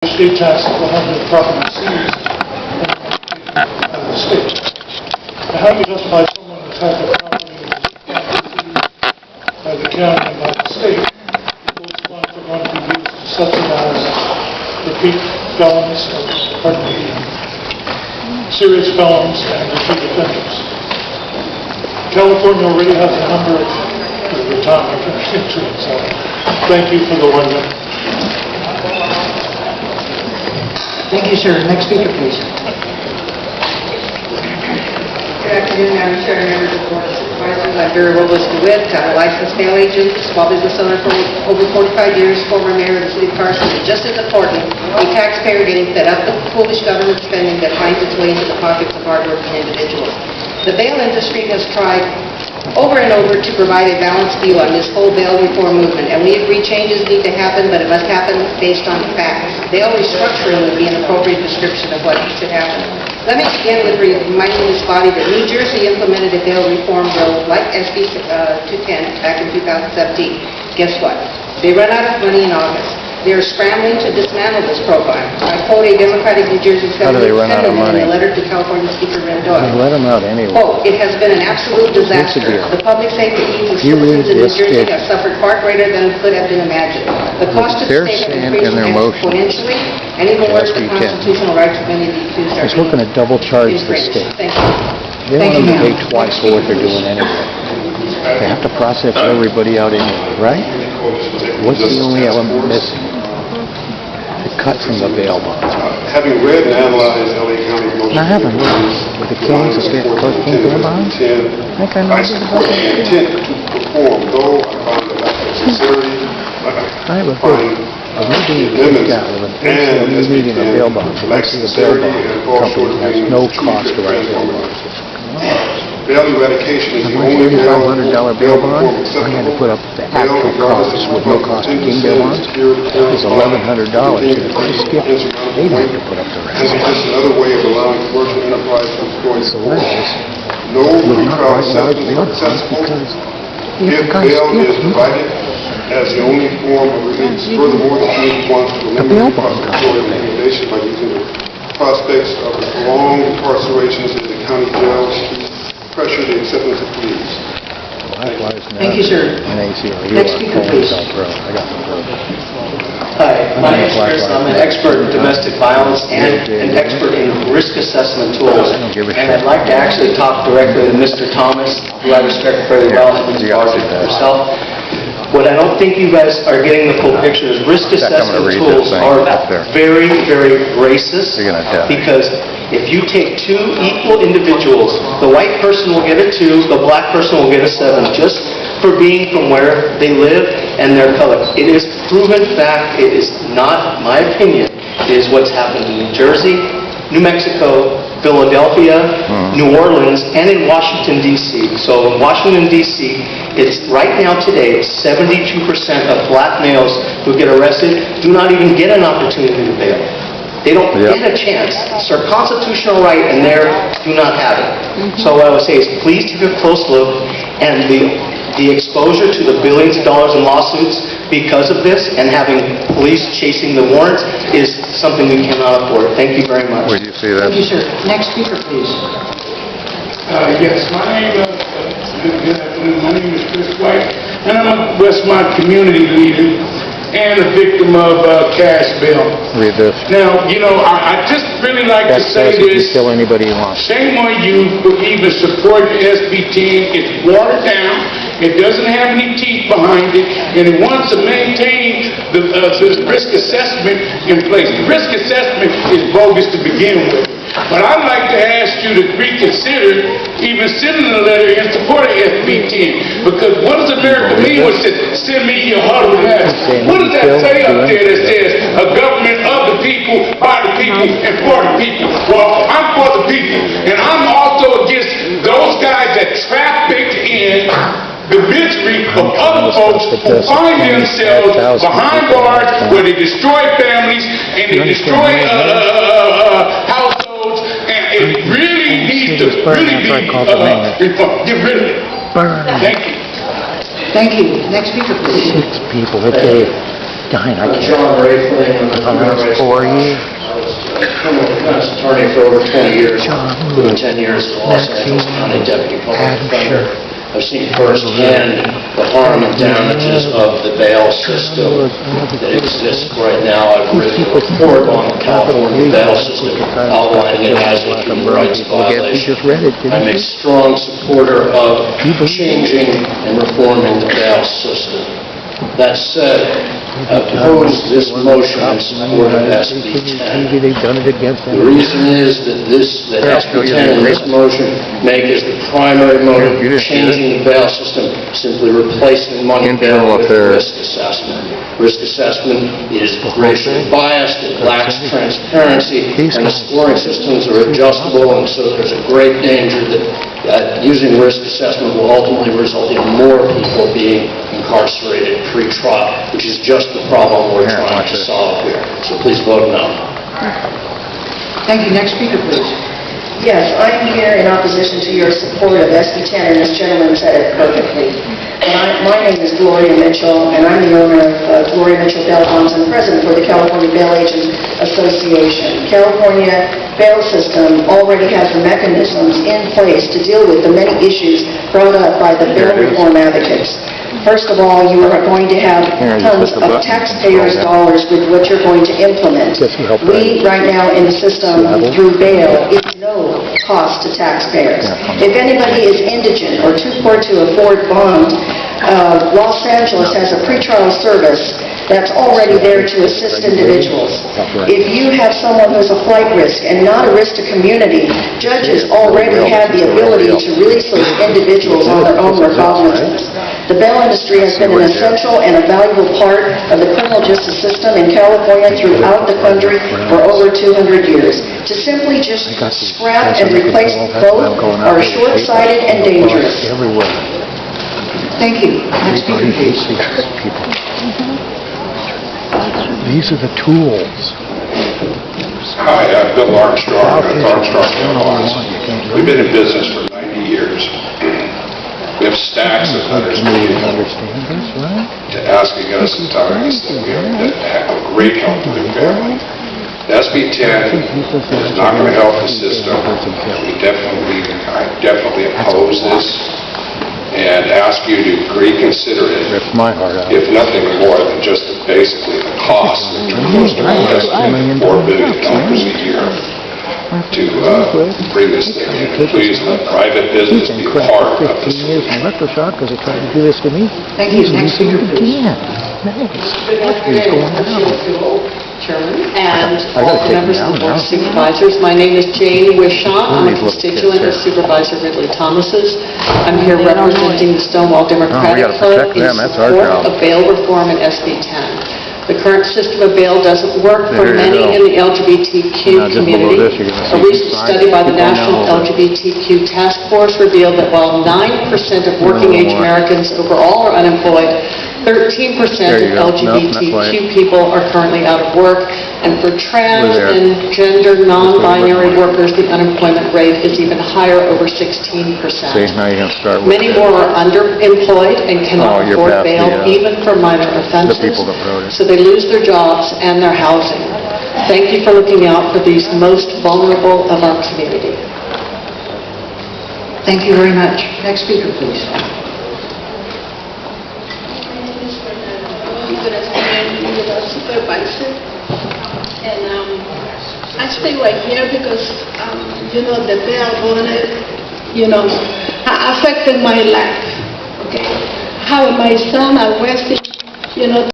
State taxes will have their property seized by the state. Now, how do you justify someone the type of property that is seized by the county and by the state? Those funds are going to be used to subsidize repeat felons, serious felons and repeat offenders. California already has a number of the time I finished into it, so thank you for the 1 minute. Thank you, sir. Next speaker, please. Good afternoon, Madam Chair and members of the Board of Supervisors. I'm Vera Robles DeWitt. I'm a licensed mail agent, small business owner for over 45 years, former mayor of the city of Carson. And just as important, a taxpayer getting fed up with foolish government spending that finds its way into the pockets of hardworking individuals. The bail industry has tried over and over to provide a balanced view on this whole bail reform movement, and we agree changes need to happen, but it must happen based on facts. Bail restructuring would be an appropriate description of what should happen. Let me begin with reminding this body that New Jersey implemented a bail reform bill like SB 210 back in 2017. Guess what? They ran out of money in August. They are scrambling to dismantle this program. I quote a Democratic New Jersey senator in a letter to California Speaker Rendon. Let them out anyway. Quote, it has been an absolute disaster. The public safety needs of citizens in New Jersey have suffered far greater than could have been imagined. The cost of the state have increased exponentially, and even worse, the constitutional rights of many of the accused are He's looking to double charge the state. Thank you. They want them to pay twice for what they're doing anyway. They have to process everybody out anyway, right? What's the only element missing? The cut from the bail bonds. Having read and analyzed L.A. County's most I haven't. With the Kings, the state clerk king bail bonds? I support the intent to perform, though I find the lack of sincerity, I have a good. Maybe got with a meeting of bail bonds. Let's see the bail bond company has no cost to write bail bonds. Bail eradication is the My only $3,500 bail bond, I had to put up the actual cost with no cost to king bail bonds. It's $1,100. If they skip, they'd have to put up the This is rest. just another way of allowing commercial enterprise to exploit So that is, no would not pretrial write large assessments bail are bonds accessible. because If if the guy bail is skips, provided as the only form of release, furthermore, the community wants to bail eliminate bond prosecutorial intimidation by using the prospects of prolonged incarcerations in the county jails to pressure the acceptance of pleas. Thank you, sir. Next speaker, please. I got the pro. Hi, my name is Chris. I'm an expert in domestic violence and an expert in risk assessment tools. And I'd like to actually talk directly to Mr. Thomas, who I respect very well, and Ms. Barger herself. What I don't think you guys are getting the full picture is risk assessment tools are very, very racist, because if you take two equal individuals, the white person will get a 2, the black person will get a 7, just for being from where they live and their color. It is proven fact. It is not my opinion. It is what's happened in New Jersey, New Mexico, Philadelphia, New Orleans, and in Washington, D.C. So in Washington, D.C., it's right now today, 72% of black males who get arrested do not even get an opportunity to bail. They don't get a chance. It's their constitutional right, and they do not have it. So what I would say is please take a close look, and the exposure to the billions of dollars in lawsuits because of this and having police chasing the warrants is something we cannot afford. Thank you very much. Where do you see that? Thank you, sir. Next speaker, please. Yes, my name is Chris White, and I'm a Westmont community leader and a victim of cash bail. Read this. Now, you know, I just really like to That say says you can this. kill anybody you want. Shame on you for even supporting SB 10. It's watered down. It doesn't have any teeth behind it, and it wants to maintain the risk assessment in place. The risk assessment is bogus to begin with. But I'd like to ask you to reconsider even sending a letter in support of SB 10. Because what does America mean when it says, send me your huddle mask? What does that say up there that says, a government of the people, by the people, and for the people? Well, I'm for the people, and I'm also against those guys that traffic in the misery of other folks who find themselves behind bars where they destroy families and they destroy households, and it really needs to really be reformed. Get rid of it. Thank you. Thank you. Next speaker, please. 6 people, okay. Dying, I can't. John Rayfling, I'm a human rights 4 years. criminal defense attorney for over 20 years, doing 10 years as a Los Angeles County Deputy Public Defender. I've seen firsthand the harm and damages of the bail system that exists right now. I've written a report on the California bail system outlining it as a human rights violation. I'm a strong supporter of changing and reforming the bail system. That said, I oppose this motion in support of SB 10. They've done it against The reason is that SB 10 in this motion make as the primary motive changing the bail system, simply replacing money bail with risk assessment. Risk assessment is racially biased, it lacks transparency, and the scoring systems are adjustable, and so there's a great danger that using risk assessment will ultimately result in more people being incarcerated pre-trial, which is just the problem we're trying to solve here. So please vote no. Thank you. Next speaker, please. Yes, I'm here in opposition to your support of SB 10, and this gentleman said it perfectly. My name is Gloria Mitchell, and I'm the owner of Gloria Mitchell Bail Bonds and president for the California Bail Agents Association. California bail system already has the mechanisms in place to deal with the many issues brought up by the bail reform advocates. First of all, you are going to have tons of taxpayers' dollars with what you're going to implement. We, right now in the system through bail, is no cost to taxpayers. If anybody is indigent or too poor to afford bond, Los Angeles has a pretrial service that's already there to assist individuals. If you have someone who's a flight risk and not a risk to community, judges already have the ability to release those individuals on their own recognizance. The bail industry has been an essential and a valuable part of the criminal justice system in California throughout the country for over 200 years. To simply just scrap and replace both are short-sighted and dangerous. Thank you. Next speaker, please. These are the tools. Hi, I'm Bill Armstrong, with Armstrong Bail Bonds. We've been in business for 90 years. We have stacks of letters Understand this, right? to asking us at times that we have a great help to their family. The SB 10 is not going to help the system. I definitely oppose this and ask you to reconsider it. Rips my heart out. If nothing more than just basically the cost, which are close to $4 billion a year to bring this thing in. Please let private business be part of the solution. Electroshock because they tried to do this to me. Thank you. Next speaker, please. Chairman, and all the members of the Board of Supervisors. My name is Jane Wishaw. I'm a constituent of Supervisor Ridley Thomas's. I'm here representing the Stonewall Democratic Club in support of bail reform and SB 10. The current system of bail doesn't work for many in the LGBTQ community. A recent study by the National LGBTQ Task Force revealed that while 9% of working-age Americans overall are unemployed, 13% of LGBTQ people are currently out of work, and for trans and gender non-binary workers, the unemployment rate is even higher, over 16%. Many more are underemployed and cannot afford bail, even for minor offenses, so they lose their jobs and their housing. Thank you for looking out for these most vulnerable of our community. Thank you very much. Next speaker, please. Supervisor, and I stay right here because the bail bond, affected my life. Okay, I have my son, I wasted,